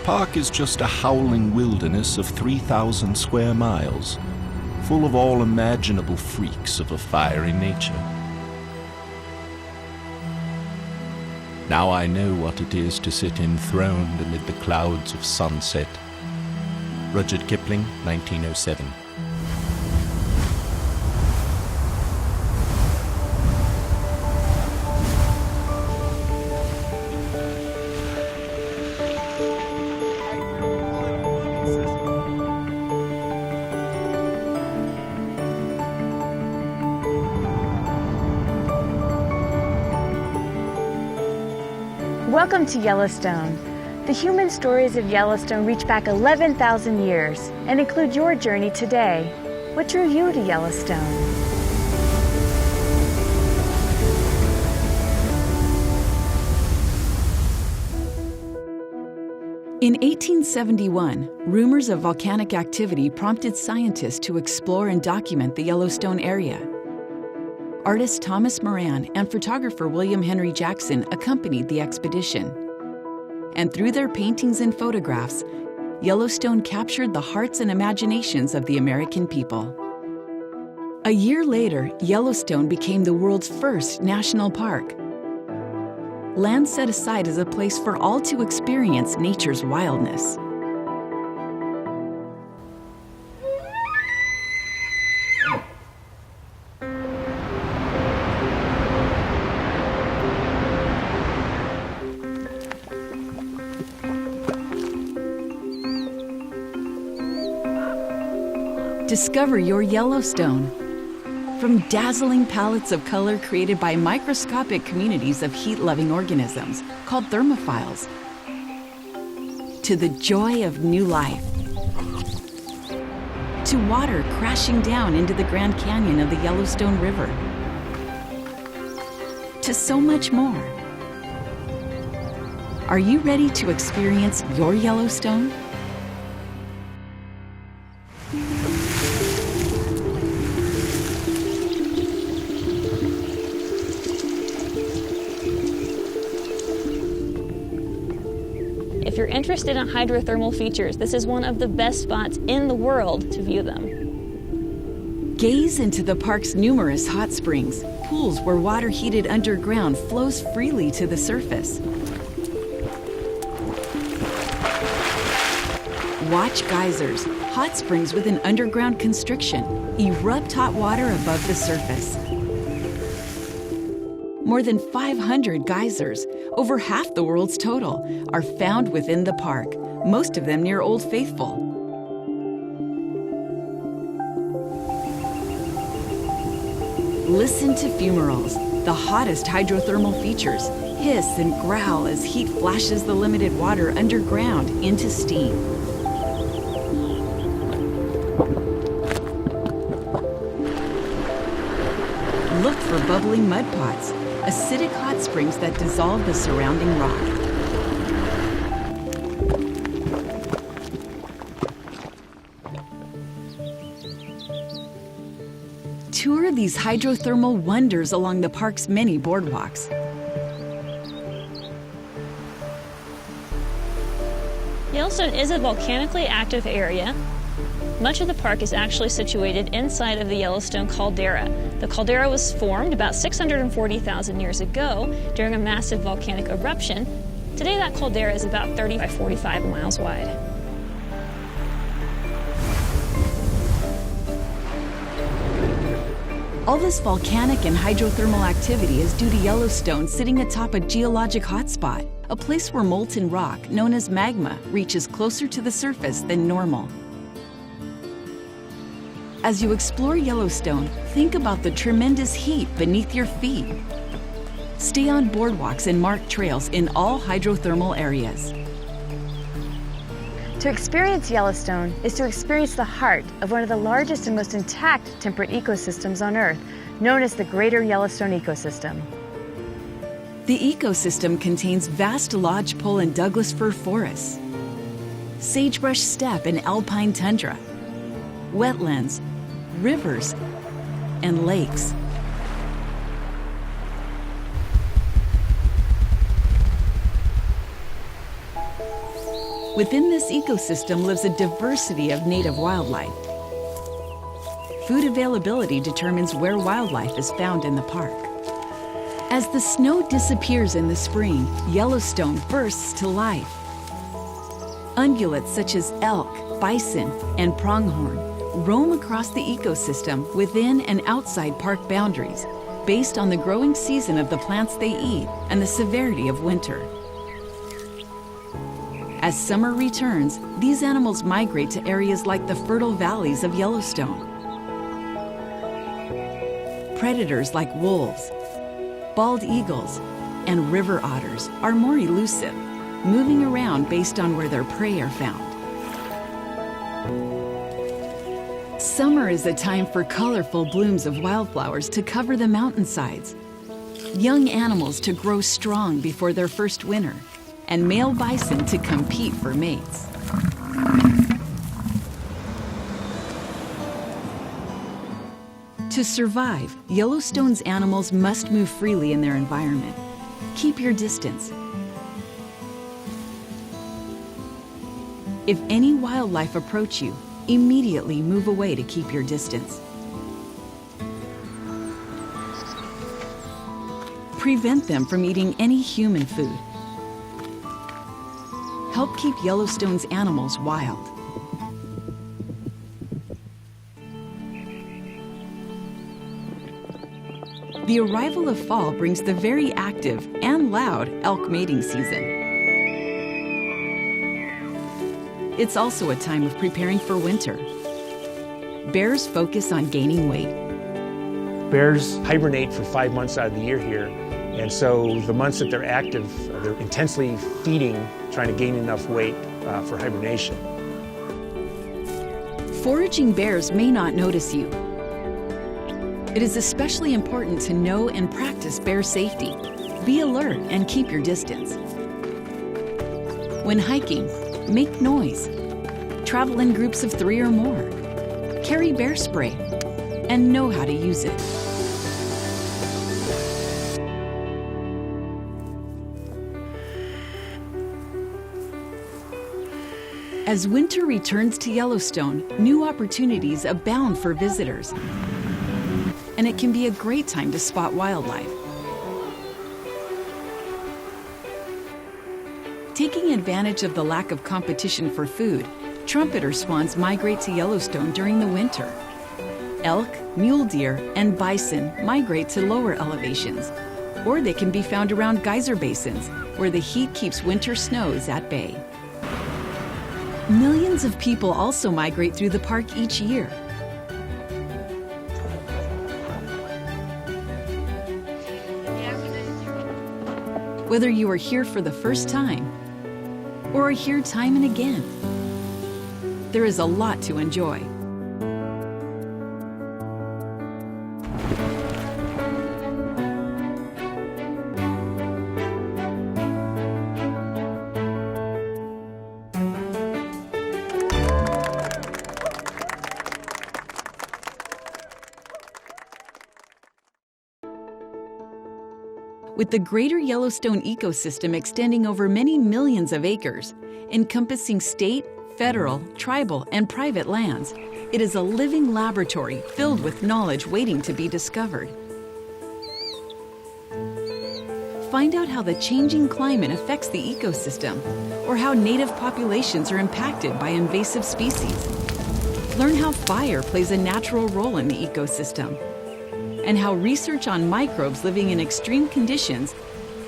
park is just a howling wilderness of 3,000 square miles, full of all imaginable freaks of a fiery nature. Now I know what it is to sit enthroned amid the clouds of sunset. Rudyard Kipling, 1907. Welcome to Yellowstone. The human stories of Yellowstone reach back 11,000 years and include your journey today. What drew you to Yellowstone? In 1871, rumors of volcanic activity prompted scientists to explore and document the Yellowstone area. Artist Thomas Moran and photographer William Henry Jackson accompanied the expedition. And through their paintings and photographs, Yellowstone captured the hearts and imaginations of the American people. A year later, Yellowstone became the world's first national park. Land set aside as a place for all to experience nature's wildness. Discover your Yellowstone. From dazzling palettes of color created by microscopic communities of heat-loving organisms called thermophiles, to the joy of new life, to water crashing down into the Grand Canyon of the Yellowstone River, to so much more. Are you ready to experience your Yellowstone? If you're interested in hydrothermal features, this is one of the best spots in the world to view them. Gaze into the park's numerous hot springs, pools where water heated underground flows freely to the surface. Watch geysers, hot springs with an underground constriction, erupt hot water above the surface. More than 500 geysers, over half the world's total, are found within the park, most of them near Old Faithful. Listen to fumaroles, the hottest hydrothermal features, hiss and growl as heat flashes the limited water underground into steam. Look for bubbling mud pots, acidic hot springs that dissolve the surrounding rock. Tour these hydrothermal wonders along the park's many boardwalks. Yellowstone is a volcanically active area. Much of the park is actually situated inside of the Yellowstone caldera. The caldera was formed about 640,000 years ago during a massive volcanic eruption. Today that caldera is about 30 by 45 miles wide. All this volcanic and hydrothermal activity is due to Yellowstone sitting atop a geologic hotspot, a place where molten rock, known as magma, reaches closer to the surface than normal. As you explore Yellowstone, think about the tremendous heat beneath your feet. Stay on boardwalks and marked trails in all hydrothermal areas. To experience Yellowstone is to experience the heart of one of the largest and most intact temperate ecosystems on Earth, known as the Greater Yellowstone Ecosystem. The ecosystem contains vast lodgepole and Douglas fir forests, sagebrush steppe and alpine tundra, wetlands, rivers, and lakes. Within this ecosystem lives a diversity of native wildlife. Food availability determines where wildlife is found in the park. As the snow disappears in the spring, Yellowstone bursts to life. Ungulates such as elk, bison, and pronghorn roam across the ecosystem within and outside park boundaries, based on the growing season of the plants they eat and the severity of winter. As summer returns, these animals migrate to areas like the fertile valleys of Yellowstone. Predators like wolves, bald eagles, and river otters are more elusive, moving around based on where their prey are found. Summer is a time for colorful blooms of wildflowers to cover the mountainsides, young animals to grow strong before their first winter, and male bison to compete for mates. To survive, Yellowstone's animals must move freely in their environment. Keep your distance. If any wildlife approach you, immediately move away to keep your distance. Prevent them from eating any human food. Help keep Yellowstone's animals wild. The arrival of fall brings the very active and loud elk mating season. It's also a time of preparing for winter. Bears focus on gaining weight. Bears hibernate for 5 months out of the year here, and so the months that they're active, they're intensely feeding, trying to gain enough weight for hibernation. Foraging bears may not notice you. It is especially important to know and practice bear safety. Be alert and keep your distance. When hiking, make noise. Travel in groups of 3 or more. Carry bear spray and know how to use it. As winter returns to Yellowstone, new opportunities abound for visitors. And it can be a great time to spot wildlife. Taking advantage of the lack of competition for food, trumpeter swans migrate to Yellowstone during the winter. Elk, mule deer, and bison migrate to lower elevations, or they can be found around geyser basins, where the heat keeps winter snows at bay. Millions of people also migrate through the park each year. Whether you are here for the first time or are here time and again, there is a lot to enjoy. With the greater Yellowstone ecosystem extending over many millions of acres, encompassing state, federal, tribal, and private lands, it is a living laboratory filled with knowledge waiting to be discovered. Find out how the changing climate affects the ecosystem, or how native populations are impacted by invasive species. Learn how fire plays a natural role in the ecosystem, and how research on microbes living in extreme conditions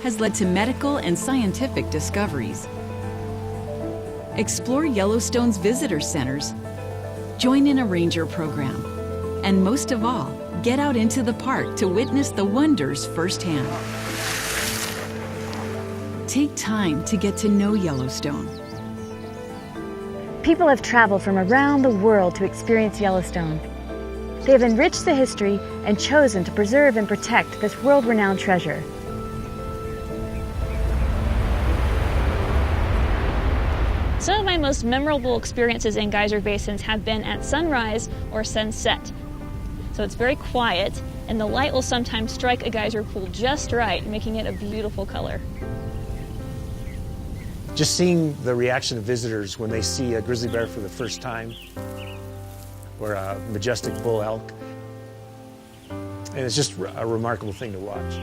has led to medical and scientific discoveries. Explore Yellowstone's visitor centers, join in a ranger program, and most of all, get out into the park to witness the wonders firsthand. Take time to get to know Yellowstone. People have traveled from around the world to experience Yellowstone. They have enriched the history and chosen to preserve and protect this world-renowned treasure. Some of my most memorable experiences in geyser basins have been at sunrise or sunset. So it's very quiet, and the light will sometimes strike a geyser pool just right, making it a beautiful color. Just seeing the reaction of visitors when they see a grizzly bear for the first time, or a majestic bull elk, and it's just a remarkable thing to watch.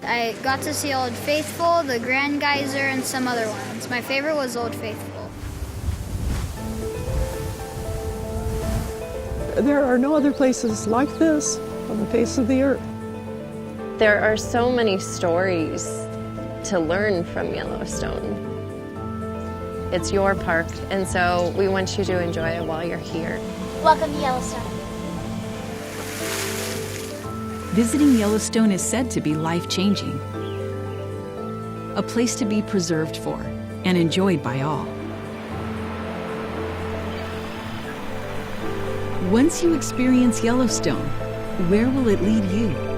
I got to see Old Faithful, the Grand Geyser, and some other ones. My favorite was Old Faithful. There are no other places like this on the face of the earth. There are so many stories to learn from Yellowstone. It's your park, and so we want you to enjoy it while you're here. Welcome to Yellowstone. Visiting Yellowstone is said to be life-changing. A place to be preserved for and enjoyed by all. Once you experience Yellowstone, where will it lead you?